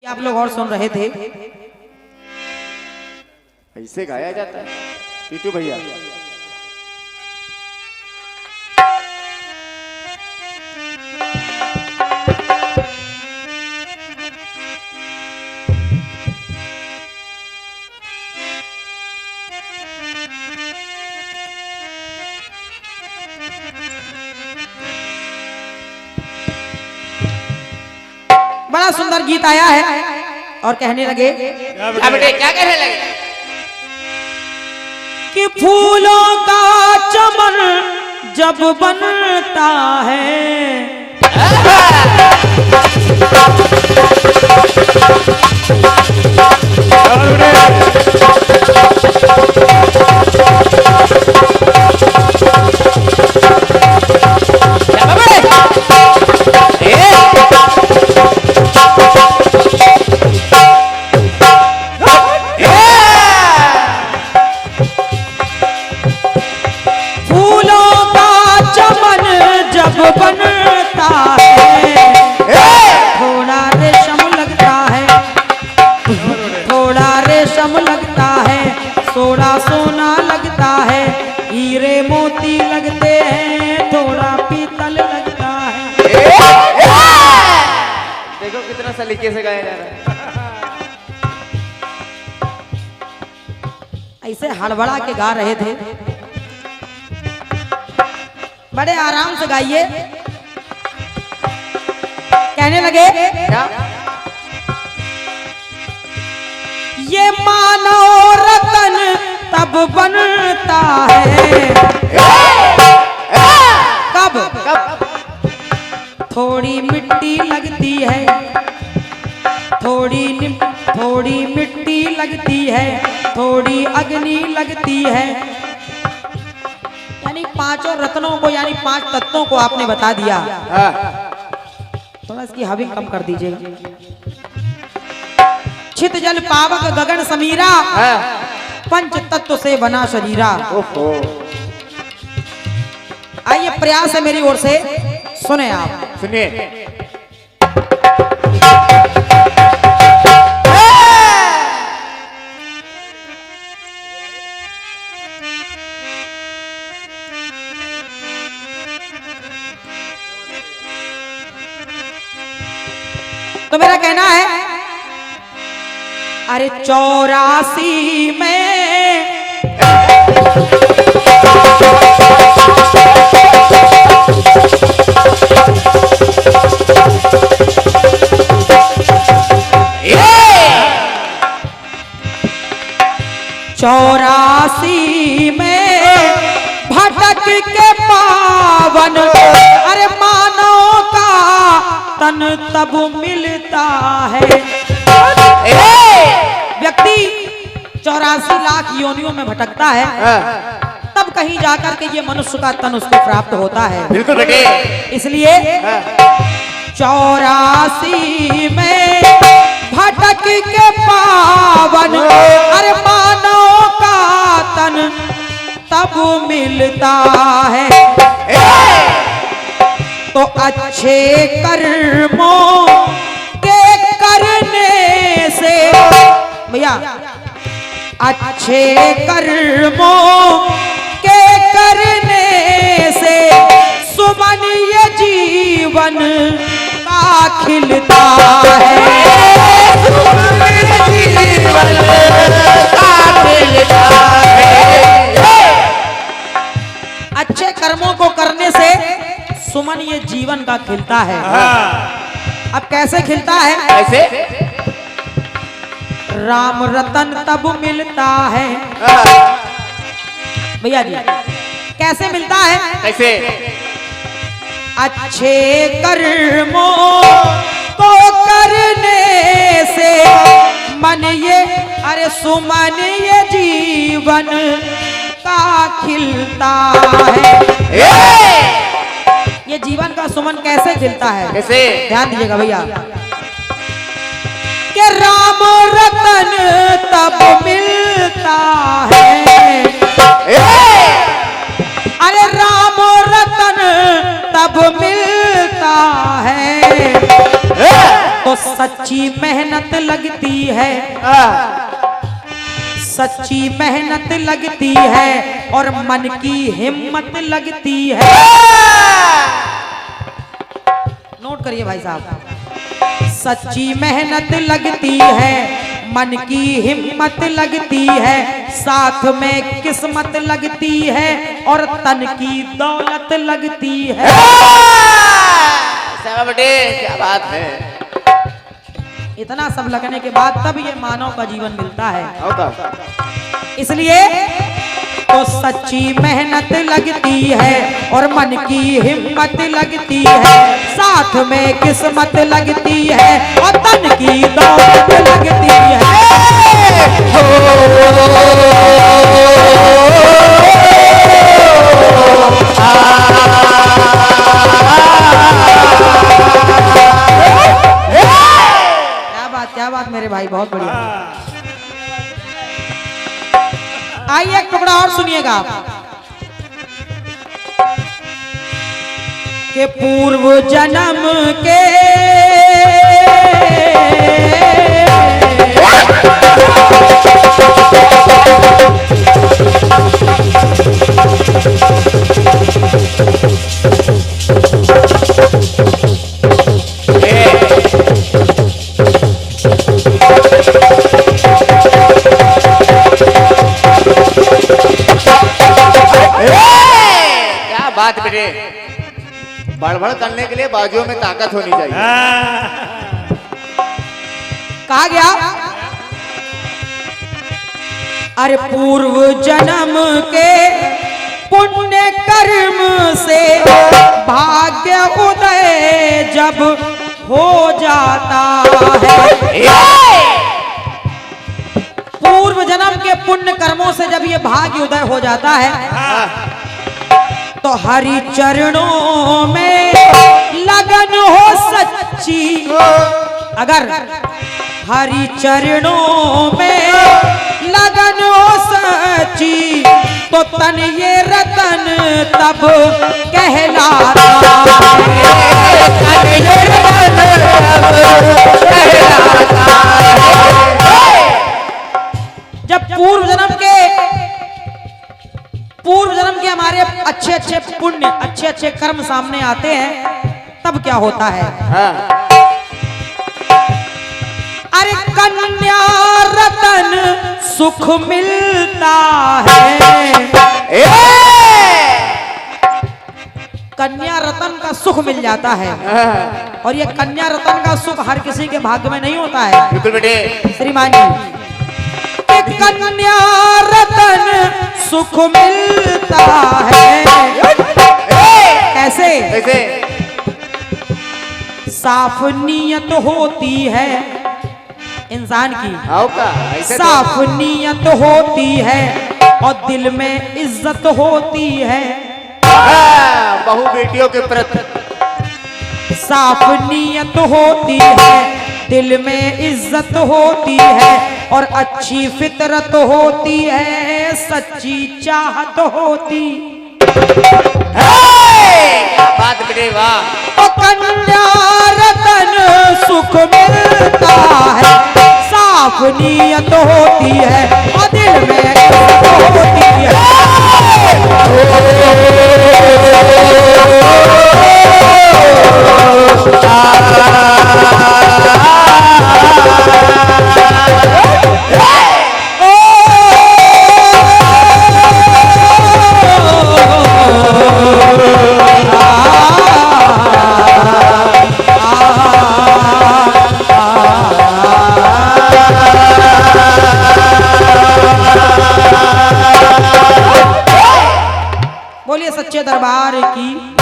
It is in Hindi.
आप लोग और सुन रहे थे। ऐसे गाया जाता है टीटू भैया। बड़ा सुंदर गीत आया है और कहने लगे क्या कहने लगे कि फूलों का चमन जब बनता है बनता है थोड़ा रेशम लगता है, थोड़ा रेशम लगता है, थोड़ा सोना लगता है, हीरे मोती लगते हैं, थोड़ा पीतल लगता है। देखो कितना सलीके से गाया जा रहा है। ऐसे हड़बड़ा के गा रहे थे। बड़े आराम से गाइए। कहने लगे ये मानव रतन तब बनता है कब थोड़ी मिट्टी लगती है, थोड़ी मिट्टी लगती है, थोड़ी अग्नि लगती है। यानी पांचों रत्नों को यानी पांच तत्वों को आपने बता दिया। थोड़ा इसकी हविंग कम कर दीजिएगा। छित जल पावक गगन समीरा, पंच तत्व से बना शरीरा। आइए प्रयास है मेरी ओर से, सुने आप। सुनिए। तो मेरा कहना है अरे 84 में भटक के पावन अरे मानव का तन तब मिलता है। व्यक्ति 84 लाख योनियों में भटकता है, तब कहीं जाकर के ये मनुष्य का तन उसको प्राप्त होता है। बिल्कुल बेटे। इसलिए 84 में भटक के पावन अरे मानव का तन तब मिलता है। तो अच्छे कर्मों के करने से भैया, अच्छे कर्मों के करने से सुमन ये जीवन का खिलता है। अच्छे कर्मों को करने से सुमन ये जीवन का खिलता है। अब कैसे खिलता है? कैसे? राम रतन तब मिलता है। भैया जी कैसे मिलता है? कैसे? अच्छे कर्मों को करने से मन ये अरे सुमन ये जीवन का खिलता है। ये जीवन का सुमन कैसे खिलता है? कैसे? ध्यान दीजिएगा भैया कि राम रतन तब मिलता है। अरे राम रतन तब मिलता है तो सच्ची मेहनत लगती है, सच्ची मेहनत लगती है और मन की हिम्मत लगती है। नोट करिए भाई साहब, सच्ची मेहनत लगती है, मन की हिम्मत लगती है, साथ में किस्मत लगती है और तन की दौलत लगती है। बेटे क्या बात है। इतना सब लगने के बाद तब ये मानव का जीवन मिलता है। इसलिए तो सच्ची मेहनत लगती है और मन की हिम्मत लगती है, साथ में किस्मत लगती है और तन की दौलत लगती है। क्या बात मेरे भाई, बहुत बढ़िया। आइए एक टुकड़ा और सुनिएगा आप के पूर्व जन्म के बात बेटे, बड़बड़ करने के लिए बाजुओं में ताकत होनी चाहिए। कहा गया अरे पूर्व जन्म के पुण्य कर्म से भाग्य उदय जब हो जाता है। पूर्व जन्म के पुण्य कर्मों से जब ये भाग्य उदय हो जाता है तो हरि चरणों में लगन हो सच्ची। अगर हरि चरणों में लगन हो सच्ची तो तन ये रतन तब कहलाता है। जब पूर्व जन्म के हमारे अच्छे अच्छे पुण्य, अच्छे अच्छे कर्म सामने आते हैं तब क्या होता है? अरे कन्या रतन सुख मिलता है। कन्या रतन का सुख मिल जाता है और ये कन्या रतन का सुख हर किसी के भाग्य में नहीं होता है। बिल्कुल बेटे श्रीमान जी, कन्या रतन सुख मिलता है। कैसे? कैसे? साफ नीयत होती है इंसान की, साफ नीयत होती है और दिल में इज्जत होती है। बहू बेटियों के प्रति साफ नीयत होती है, दिल में इज्जत होती है और अच्छी फितरत होती है, सच्ची चाहत होती। क्या बात बेटे, वाह। तो कन्या रतन सुख मिलता है, साफ नीयत होती है और दिल में इज्जत होती है। बोलिए सच्चे दरबार की।